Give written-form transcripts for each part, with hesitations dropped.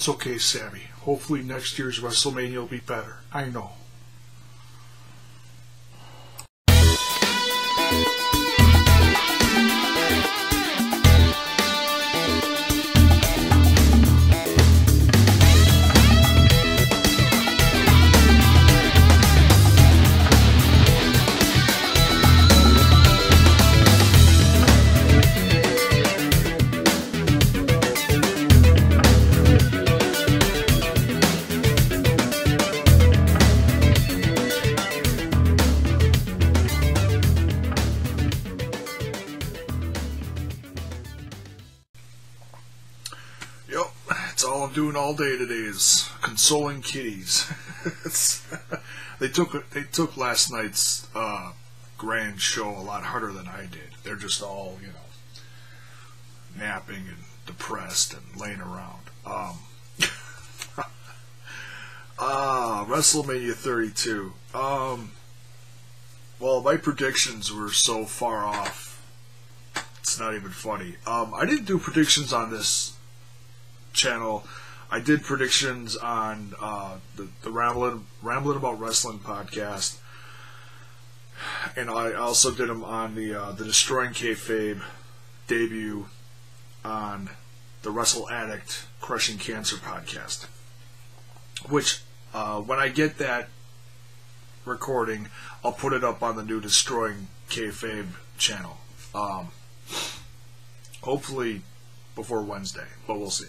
It's okay, Sammy. Hopefully next year's WrestleMania will be better. I know. All I'm doing all day today is consoling kitties. They took last night's grand show a lot harder than I did. They're just all, napping and depressed and laying around. WrestleMania 32. Well, my predictions were so far off, it's not even funny. I didn't do predictions on this channel. I did predictions on the Ramblin' About Wrestling podcast, and I also did them on the Destroying Kayfabe debut on the Wrestle Addict Crushing Cancer podcast, which when I get that recording, I'll put it up on the new Destroying Kayfabe channel, hopefully before Wednesday, but we'll see.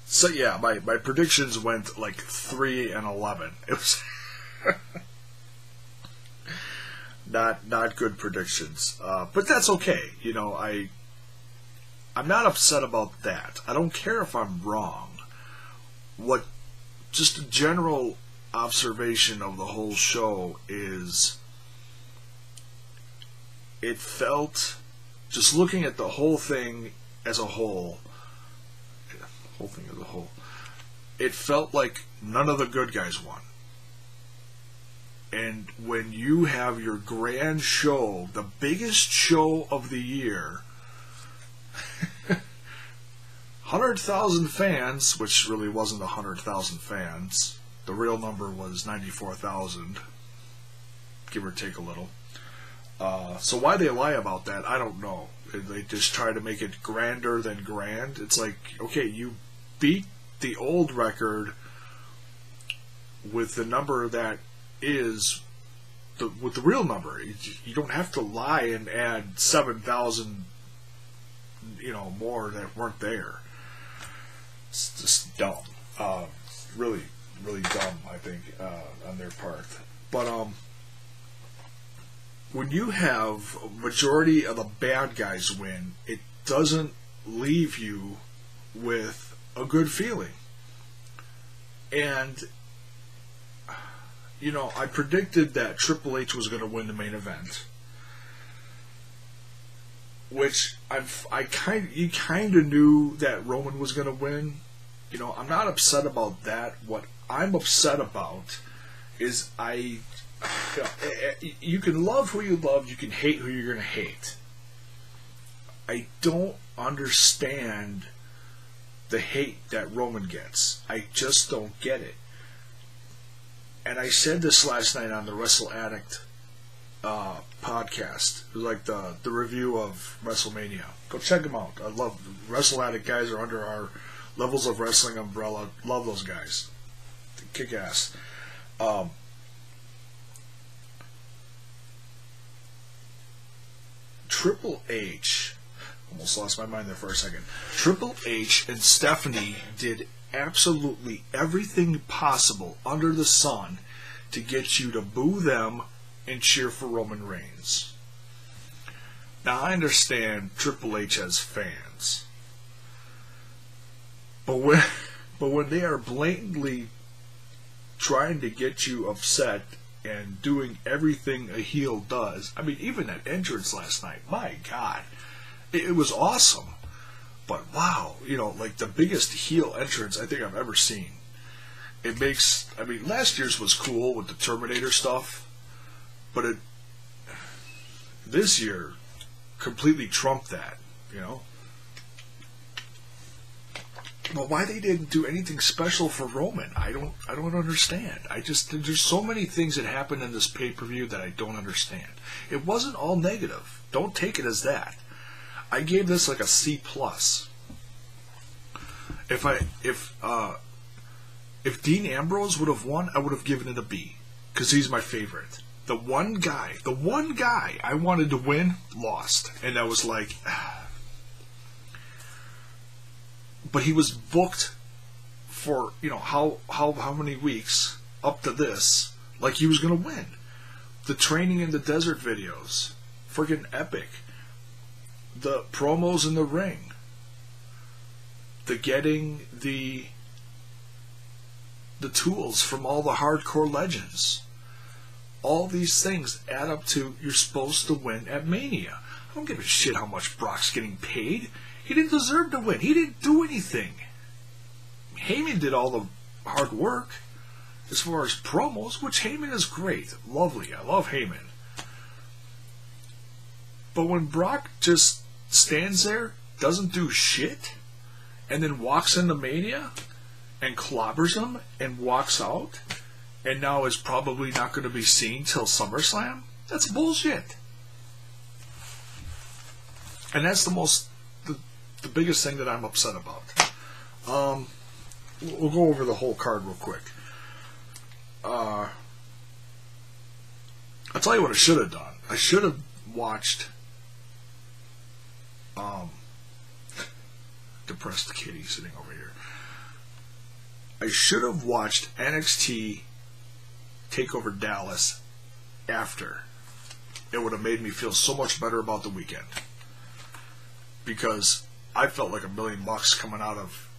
So yeah, my predictions went like 3-11. It was not good predictions, but that's okay. I'm not upset about that. I don't care if I'm wrong. Just a general observation of the whole show is, it felt, just looking at the whole thing as a whole, it felt like none of the good guys won. And when you have your grand show, the biggest show of the year, 100,000 fans, which really wasn't 100,000 fans. The real number was 94,000, give or take a little. So why they lie about that, I don't know. They just try to make it grander than grand. It's like, okay, you beat the old record with the number that is with the real number. You don't have to lie and add 7,000, more that weren't there. It's just dumb. Really, really dumb, I think, on their part. But when you have a majority of the bad guys win, it doesn't leave you with a good feeling. And, I predicted that Triple H was going to win the main event, which you kind of knew that Roman was going to win. I'm not upset about that. What I'm upset about is you can love who you love, you can hate who you're going to hate. I don't understand the hate that Roman gets. I just don't get it. And I said this last night on the Wrestle Addict podcast. It was like the review of WrestleMania. Go check them out. I love Wrestle Addict guys are under our Levels of Wrestling umbrella. Love those guys. They kick ass. Triple H, almost lost my mind there for a second. Triple H and Stephanie did absolutely everything possible under the sun to get you to boo them and cheer for Roman Reigns. Now, I understand Triple H has fans, but when they are blatantly trying to get you upset and doing everything a heel does, I mean, even that entrance last night, my God, it was awesome. But wow, like the biggest heel entrance I think I've ever seen. It makes, last year's was cool with the Terminator stuff, but this year, completely trump that, you know. But why they didn't do anything special for Roman, I don't understand. There's so many things that happened in this pay-per-view that I don't understand. It wasn't all negative. Don't take it as that. I gave this like a C+. If Dean Ambrose would have won, I would have given it a B, because he's my favorite. The one guy I wanted to win lost, and I was like, but he was booked for, you know, how many weeks up to this, like he was gonna win. The training in the desert videos, friggin' epic. The promos in the ring, the getting the tools from all the hardcore legends. All these things add up to you're supposed to win at Mania. I don't give a shit how much Brock's getting paid. He didn't deserve to win. He didn't do anything. Heyman did all the hard work as far as promos, which Heyman is great. Lovely. I love Heyman. But when Brock just stands there, doesn't do shit, and then walks into Mania and clobbers him and walks out, and now is probably not going to be seen till SummerSlam, that's bullshit. And that's the biggest thing that I'm upset about. We'll go over the whole card real quick. I'll tell you what I should have done. I should have watched depressed kitty sitting over here. I should have watched NXT TakeOver Dallas after. It would have made me feel so much better about the weekend, because I felt like $1 million coming out of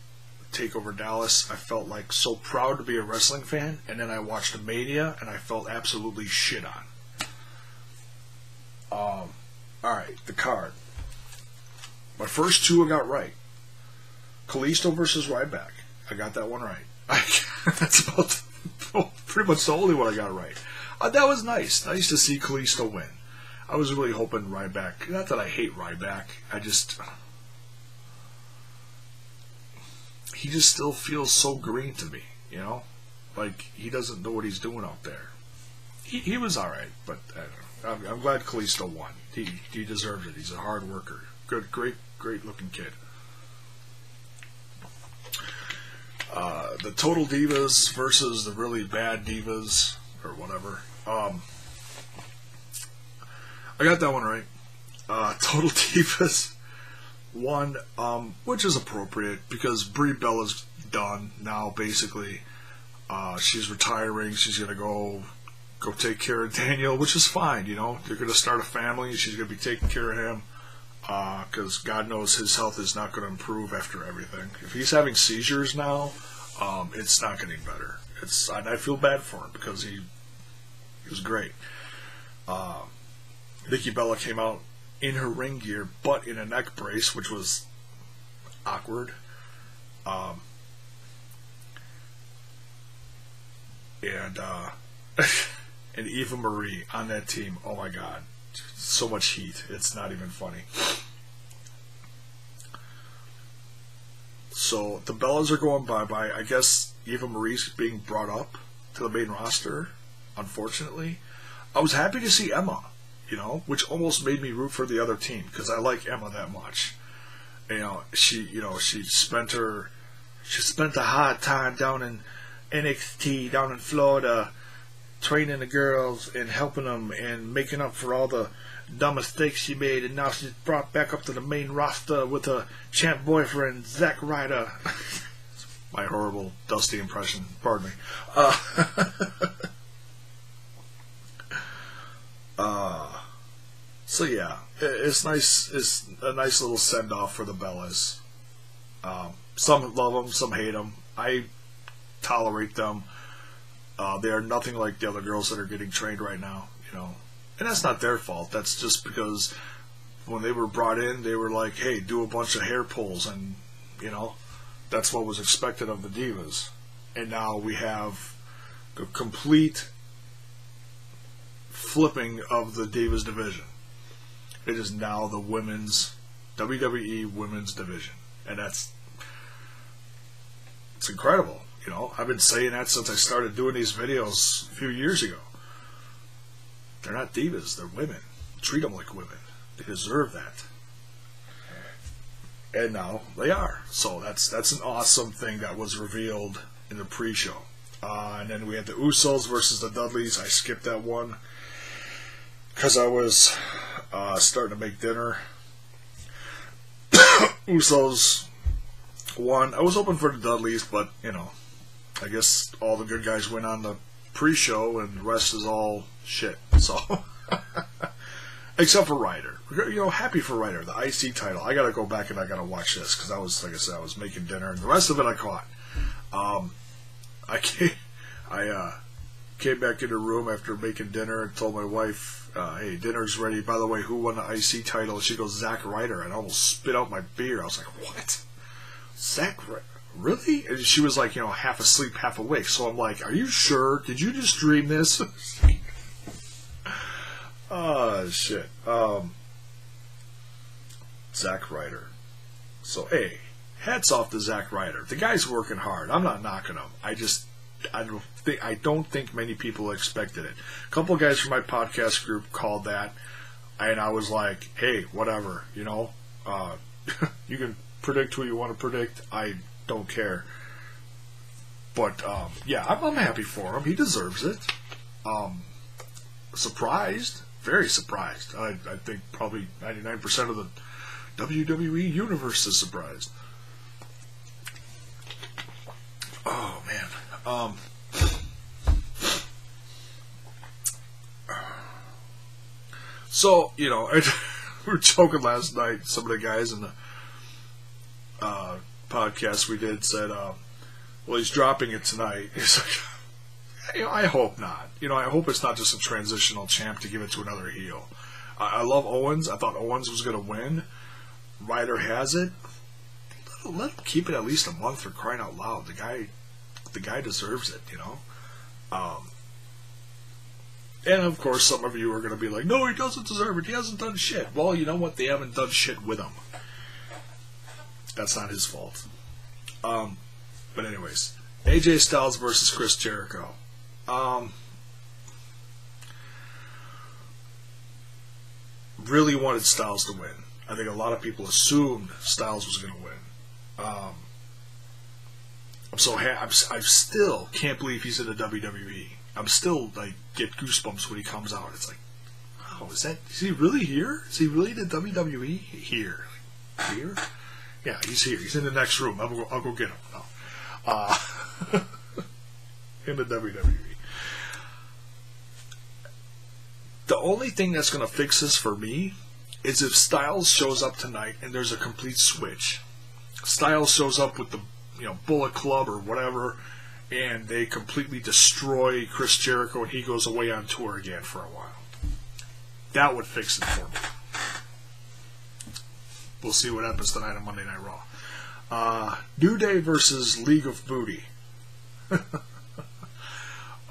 TakeOver Dallas. I felt like so proud to be a wrestling fan, and then I watched Mania and I felt absolutely shit on. Alright, the card. My first two I got right. Kalisto versus Ryback. I got that one right. That's about pretty much the only one I got right. That was nice. Nice to see Kalisto win. I was really hoping Ryback... Not that I hate Ryback. He just still feels so green to me, you know? Like, he doesn't know what he's doing out there. He was alright, but I'm glad Kalisto won. He deserves it. He's a hard worker. Good, great looking kid. The Total Divas versus the Really Bad Divas, or whatever. I got that one right. Total Divas won, which is appropriate, because Brie Bella's done now, basically. She's retiring. She's going to go take care of Daniel, which is fine, you know. They're going to start a family. She's going to be taking care of him, because God knows his health is not going to improve after everything. If he's having seizures now, it's not getting better. And I feel bad for him, because he was great. Nikki Bella came out in her ring gear, but in a neck brace, which was awkward. And Eva Marie on that team, oh my God, so much heat, it's not even funny. So the Bellas are going bye-bye. I guess Eva Marie's being brought up to the main roster, unfortunately. I was happy to see Emma, you know, which almost made me root for the other team, because I like Emma that much. She spent a hard time down in NXT, down in Florida, training the girls and helping them and making up for all the dumb mistakes she made, and now she's brought back up to the main roster with a champ boyfriend, Zack Ryder. My horrible Dusty impression, pardon me. So yeah, it's nice. It's a nice little send off for the Bellas. Some love them, some hate them. I tolerate them. They are nothing like the other girls that are getting trained right now, you know. And that's not their fault. That's just because when they were brought in, they were like, hey, do a bunch of hair pulls, and, you know, that's what was expected of the Divas. And now we have a complete flipping of the Divas division. It is now the women's WWE women's division, and it's incredible. You know, I've been saying that since I started doing these videos a few years ago. They're not divas, they're women. Treat them like women. They deserve that. And now they are. So that's an awesome thing that was revealed in the pre-show. And then we had the Usos versus the Dudleys. I skipped that one because I was starting to make dinner. Usos won. I was hoping for the Dudleys, but, you know, I guess all the good guys went on the pre-show and the rest is all shit. So, except for Ryder. You know, happy for Ryder, the IC title. I gotta go back and I gotta watch this because I was, like I said, I was making dinner and the rest of it I caught. I came back in the room after making dinner and told my wife, hey, dinner's ready. By the way, who won the IC title? And she goes, Zack Ryder. And I almost spit out my beer. I was like, what? Zack Ryder? Really? And she was like, you know, half asleep, half awake. So I'm like, are you sure? Did you just dream this? Oh, shit. Zack Ryder. So, hey, hats off to Zack Ryder. The guy's working hard. I'm not knocking him. I don't think many people expected it. A couple of guys from my podcast group called that, and I was like, hey, whatever, you know. You can predict who you want to predict. I don't care. But, yeah, I'm happy for him. He deserves it. Surprised. Very surprised. I think probably 99% of the WWE universe is surprised. Oh, man. So, you know, we were joking last night. Some of the guys in the podcast we did said, well, he's dropping it tonight. He's like, you know, I hope not. You know, I hope it's not just a transitional champ to give it to another heel. I love Owens. I thought Owens was going to win. Ryder has it. Let him keep it at least a month for crying out loud. The guy deserves it, you know. And of course, some of you are going to be like, no, he doesn't deserve it. He hasn't done shit. Well, you know what? They haven't done shit with him. That's not his fault. But anyways, AJ Styles versus Chris Jericho. Really wanted Styles to win. I think a lot of people assumed Styles was going to win. I'm so I still can't believe he's in the WWE. I'm still like get goosebumps when he comes out. It's like, oh, is he really here? Is he really in the WWE? Here? Yeah, he's here. He's in the next room. I'll go get him. No. In the WWE. The only thing that's going to fix this for me is if Styles shows up tonight and there's a complete switch. Styles shows up with the Bullet Club or whatever, and they completely destroy Chris Jericho and he goes away on tour again for a while. That would fix it for me. We'll see what happens tonight on Monday Night Raw. New Day versus League of Booty.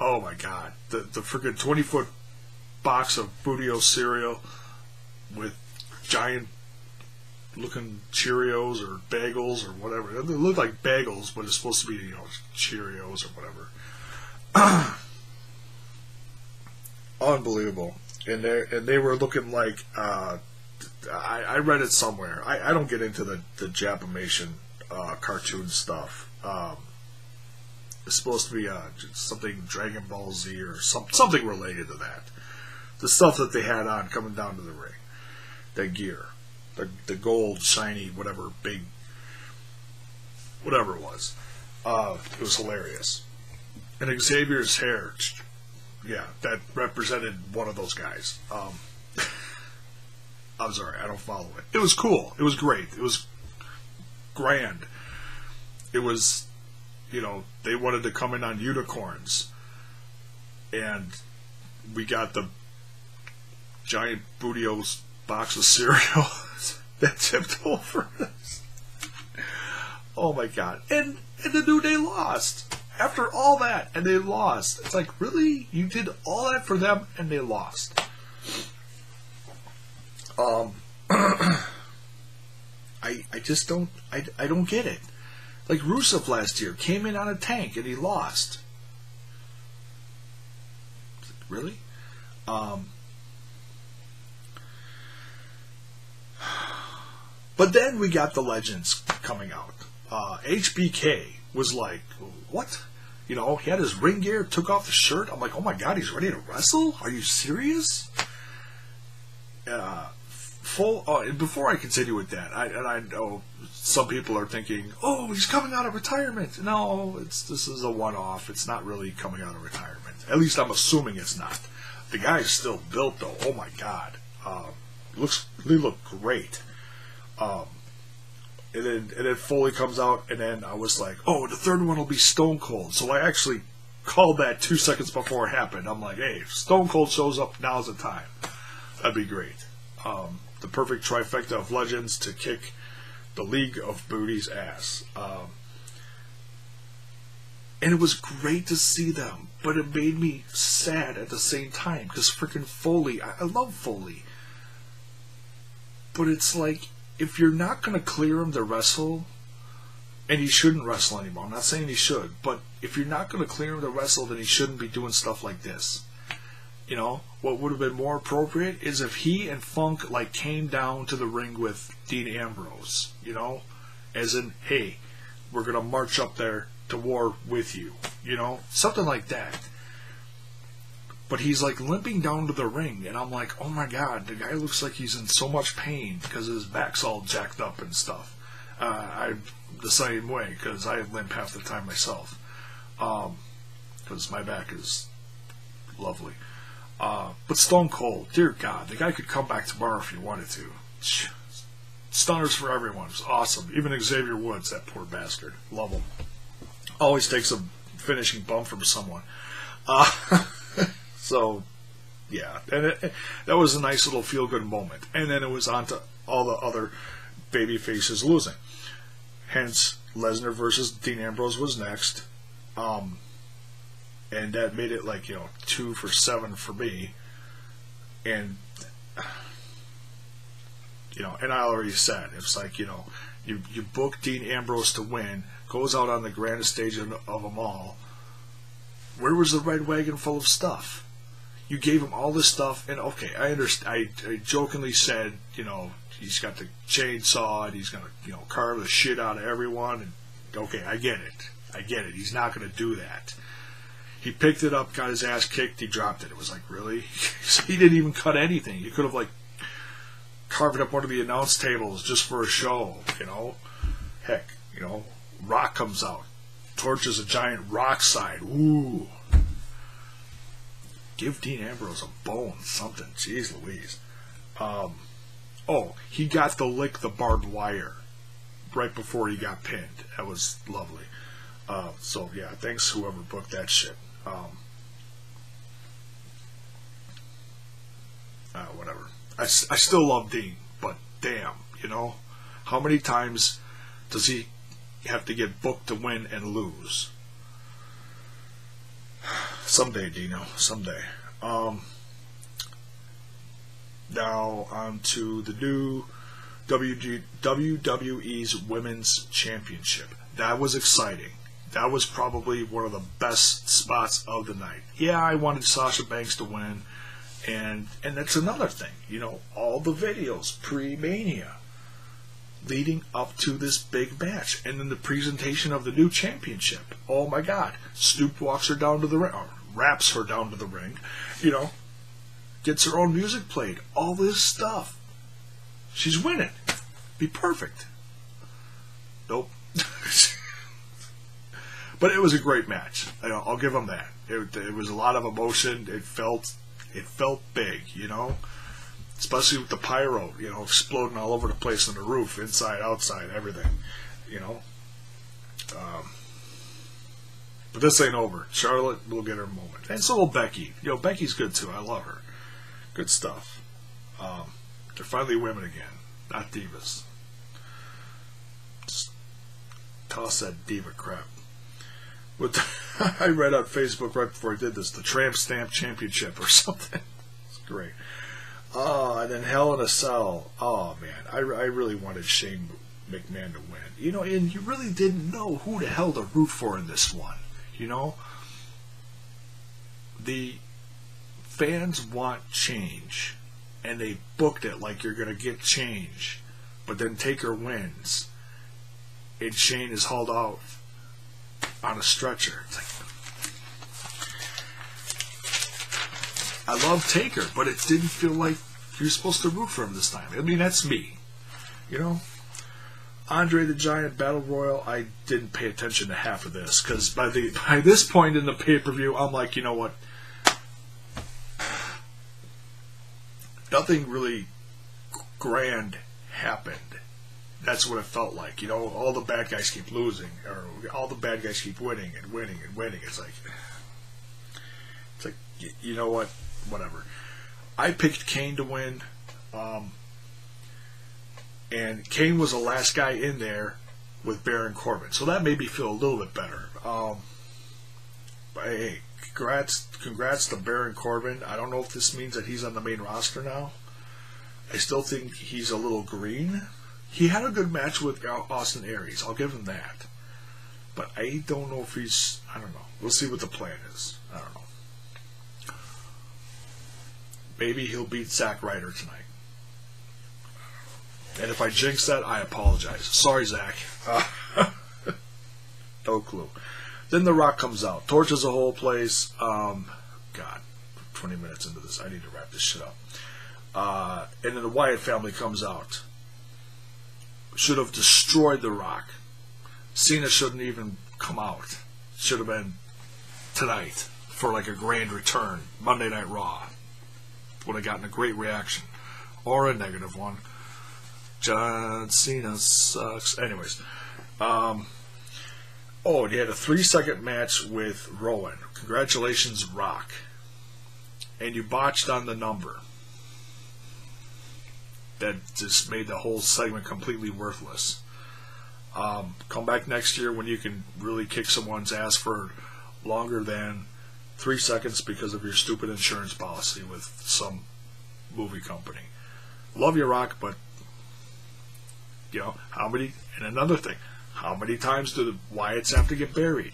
Oh my god. The freaking 20-foot box of Bootio cereal with giant looking Cheerios or bagels or whatever. They look like bagels, but it's supposed to be, Cheerios or whatever. Unbelievable. And they were looking like I read it somewhere. I don't get into the Japimation cartoon stuff. It's supposed to be something Dragon Ball Z or something related to that. The stuff that they had on coming down to the ring. That gear. The gold, shiny, whatever, big, whatever it was. It was hilarious. And Xavier's hair, yeah, that represented one of those guys. I'm sorry, I don't follow it. It was cool. It was great. It was grand. It was, they wanted to come in on unicorns. And we got the giant Bootio's box of cereal that tipped over us. Oh my god. And the New Day lost. After all that, and they lost. It's like, really? You did all that for them and they lost. Um, I just I don't get it. Like Rusev last year came in on a tank and he lost. Really? But then we got the legends coming out. HBK was like, what? You know, he had his ring gear, took off the shirt. I'm like, oh my god, he's ready to wrestle? Are you serious? Before I continue with that, I know some people are thinking, oh, he's coming out of retirement. No, this is a one-off. It's not really coming out of retirement. At least I'm assuming it's not. The guy's still built, though. Oh my god, they look great. And then Foley comes out, and then I was like, oh, the third one will be Stone Cold. So I actually called that 2 seconds before it happened. I'm like, hey, if Stone Cold shows up, now's the time. That'd be great. The perfect trifecta of legends to kick the League of Booty's ass. And it was great to see them, but it made me sad at the same time, because freaking Foley, I love Foley. But it's like, if you're not going to clear him to wrestle, and he shouldn't wrestle anymore, I'm not saying he should, but if you're not going to clear him to wrestle, then he shouldn't be doing stuff like this. You know, what would have been more appropriate is if he and Funk like came down to the ring with Dean Ambrose, you know, as in, hey, we're going to march up there to war with you, you know, something like that. But he's like limping down to the ring, and I'm like, oh my god, the guy looks like he's in so much pain because his back's all jacked up and stuff. I'm the same way because I limp half the time myself, because my back is lovely. But Stone Cold, dear God, the guy could come back tomorrow if he wanted to. Stunners for everyone. It was awesome. Even Xavier Woods, that poor bastard. Love him. Always takes a finishing bump from someone. So, yeah. And that was a nice little feel-good moment. And then it was on to all the other baby faces losing. Hence, Lesnar versus Dean Ambrose was next. And that made it like, 2 for 7 for me. And, and I already said, it's like, you book Dean Ambrose to win, goes out on the grandest stage of them all. Where was the red wagon full of stuff? You gave him all this stuff, and okay, I understand. I jokingly said, he's got the chainsaw, and he's going to, carve the shit out of everyone. And okay, I get it. He's not going to do that. He picked it up, got his ass kicked, he dropped it. It was like, really? He didn't even cut anything. He could have, carved up one of the announce tables just for a show, Heck, Rock comes out, torches a giant rock side. Ooh. Give Dean Ambrose a bone, something. Jeez Louise. He got the lick the barbed wire right before he got pinned. That was lovely. So, yeah, thanks whoever booked that shit. Whatever. I still love Dean, but damn, how many times does he have to get booked to win and lose? Someday, Dino, someday. Now on to the new WWE's Women's Championship. That was exciting. That was probably one of the best spots of the night. Yeah, I wanted Sasha Banks to win, and that's another thing. All the videos pre-Mania leading up to this big match, and then the presentation of the new championship. Oh my God! Snoop walks her down to the ring, or raps her down to the ring. Gets her own music played. All this stuff. She's winning. Be perfect. Nope. But it was a great match. I'll give them that. It was a lot of emotion. It felt big, especially with the pyro, exploding all over the place on the roof, inside, outside, everything, But this ain't over. Charlotte will get her moment, and so will Becky. Becky's good too. I love her. Good stuff. They're finally women again, not divas. Just toss that diva crap. I read on Facebook right before I did this, the Tramp Stamp Championship or something. It's great. And then Hell in a Cell. Oh man, I really wanted Shane McMahon to win. You know, and you really didn't know who the hell to root for in this one. You know, the fans want change, and they booked it like you're going to get change, but then Taker wins, and Shane is hauled out on a stretcher. It's like, I love Taker, but it didn't feel like you're supposed to root for him this time. I mean, that's me. You know? Andre the Giant Battle Royal, I didn't pay attention to half of this, because by this point in the pay-per-view, I'm like, you know what? Nothing really grand happened. That's what it felt like. You know, all the bad guys keep losing, or all the bad guys keep winning and winning and winning. It's like, you know what? Whatever. I picked Kane to win, and Kane was the last guy in there with Baron Corbin, so that made me feel a little bit better. But hey, congrats to Baron Corbin. I don't know if this means that he's on the main roster now. I still think he's a little green. He had a good match with Austin Aries. I'll give him that. But I don't know if he's... I don't know. We'll see what the plan is. I don't know. Maybe he'll beat Zack Ryder tonight. And if I jinx that, I apologize. Sorry, Zack. No clue. Then The Rock comes out. Torches the whole place. God, 20 minutes into this. I need to wrap this shit up. And then the Wyatt family comes out. Should have destroyed The Rock. Cena shouldn't even come out. Should have been tonight for like a grand return. Monday Night Raw. Would have gotten a great reaction. Or a negative one. John Cena sucks. Anyways. And he had a 3-second match with Rowan. Congratulations, Rock. And you botched on the number. That just made the whole segment completely worthless. Come back next year when you can really kick someone's ass for longer than 3 seconds because of your stupid insurance policy with some movie company. Love you, Rock, but you know, how many... And another thing, how many times do the Wyatts have to get buried?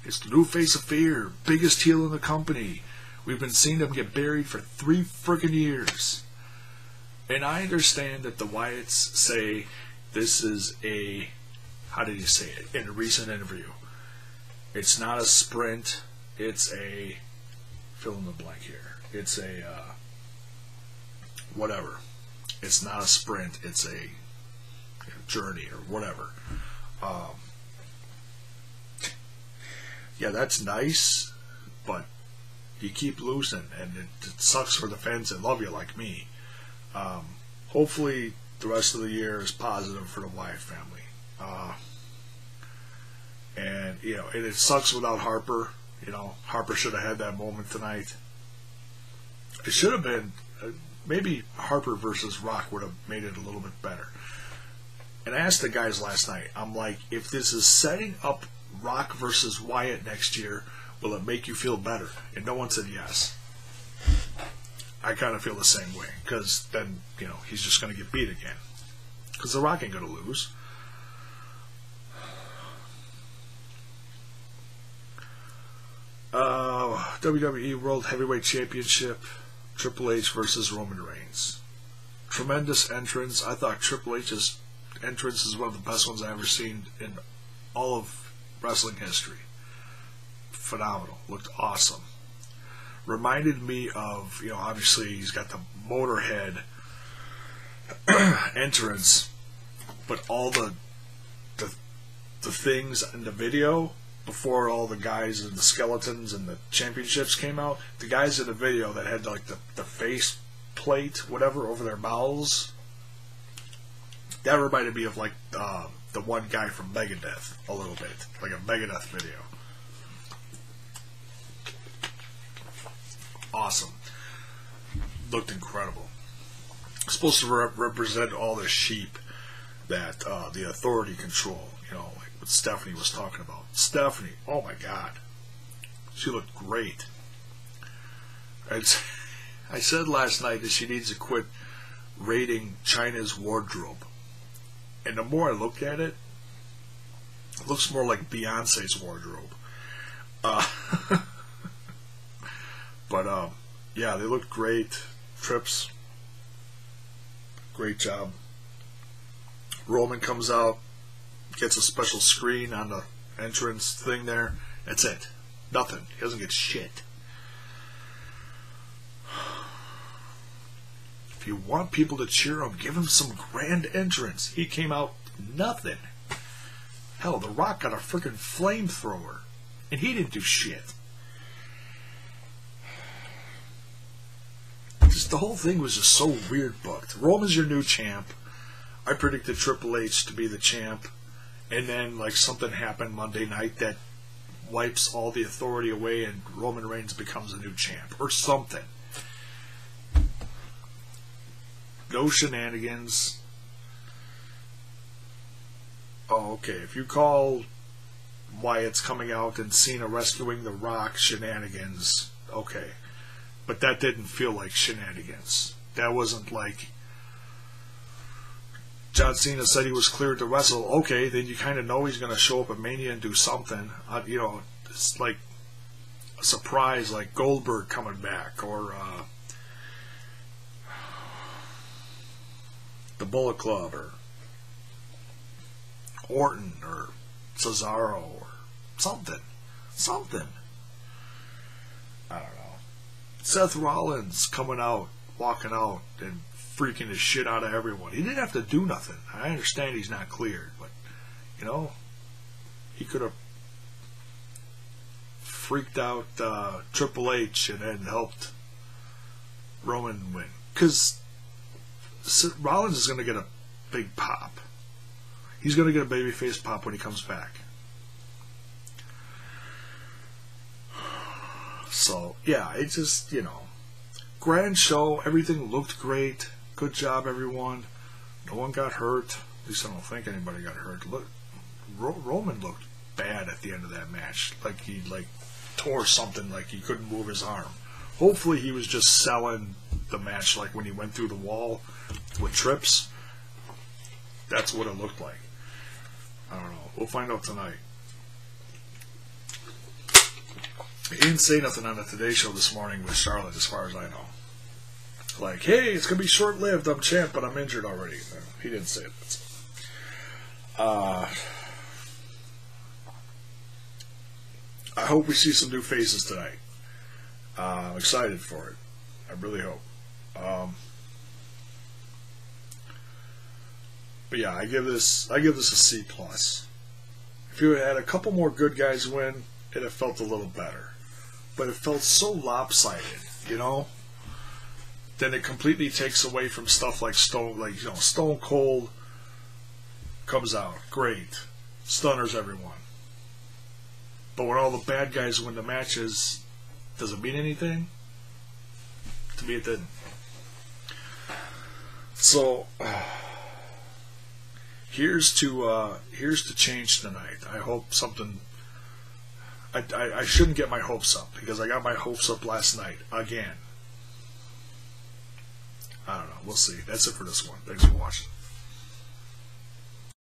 It's the new face of fear, biggest heel in the company. We've been seeing them get buried for 3 frickin' years. And I understand that the Wyatts say this is a... How did he say it in a recent interview? It's not a sprint, it's a... Fill in the blank here. It's a... whatever. It's not a sprint, it's a journey or whatever. Yeah, that's nice, but you keep losing, and it sucks for the fans that love you like me. Hopefully the rest of the year is positive for the Wyatt family. And, you know, it sucks without Harper. You know, Harper should have had that moment tonight. It should have been... maybe Harper versus Rock would have made it a little bit better. And I asked the guys last night, I'm like, if this is setting up Rock versus Wyatt next year, will it make you feel better? And no one said yes. I kind of feel the same way, because then, you know, he's just going to get beat again. Because The Rock ain't going to lose. WWE World Heavyweight Championship, Triple H versus Roman Reigns. Tremendous entrance. I thought Triple H's entrance is one of the best ones I've ever seen in all of wrestling history. Phenomenal. Looked awesome. Reminded me of, you know, obviously he's got the Motorhead entrance, but all the things in the video before all the guys and the skeletons and the championships came out, the guys in the video that had like the face plate, whatever, over their mouths, that reminded me of like the one guy from Megadeth a little bit, like a Megadeth video. Awesome. Looked incredible. Supposed to represent all the sheep that the Authority control, you know, like what Stephanie was talking about. Stephanie, oh my God, she looked great. I said last night that she needs to quit raiding China's wardrobe. And the more I look at it, it looks more like Beyonce's wardrobe. But yeah, they looked great. Trips, great job. Roman comes out, gets a special screen on the entrance thing there. That's it. Nothing. He doesn't get shit. If you want people to cheer him, give him some grand entrance. He came out nothing. Hell, The Rock got a freaking flamethrower, and he didn't do shit. Just the whole thing was just so weird booked. Roman's your new champ. I predicted Triple H to be the champ, and then like something happened Monday night that wipes all the authority away, and Roman Reigns becomes a new champ or something. No shenanigans. Oh, okay. If you call Wyatt's coming out and Cena rescuing The Rock shenanigans, okay. But that didn't feel like shenanigans. That wasn't like John Cena said he was cleared to wrestle. Okay, then you kind of know he's going to show up at Mania and do something. You know, it's like a surprise, like Goldberg coming back, or the Bullet Club, or Orton, or Cesaro, or something. I don't know. Seth Rollins coming out, walking out, and freaking the shit out of everyone. He didn't have to do nothing. I understand he's not cleared, but, you know, he could have freaked out Triple H and then helped Roman win. Because Rollins is going to get a big pop. He's going to get a babyface pop when he comes back. So, yeah, it just, you know, grand show. Everything looked great. Good job, everyone. No one got hurt. At least I don't think anybody got hurt. Look, Roman looked bad at the end of that match. Like he tore something, like he couldn't move his arm. Hopefully he was just selling the match, like when he went through the wall with trips. That's what it looked like. I don't know. We'll find out tonight. He didn't say nothing on the Today Show this morning with Charlotte, as far as I know. Like, hey, it's going to be short-lived. I'm champ, but I'm injured already. No, he didn't say it. I hope we see some new faces tonight. I'm excited for it. I really hope. But yeah, I give this a C+. If you had a couple more good guys win, it'd have felt a little better. But it felt so lopsided, you know. Then it completely takes away from stuff like Stone Cold comes out, great, stunners everyone. But when all the bad guys win the matches, does it mean anything? To me, it didn't. So here's to change tonight. I hope something. I shouldn't get my hopes up, because I got my hopes up last night again. I don't know. We'll see. That's it for this one. Thanks for watching.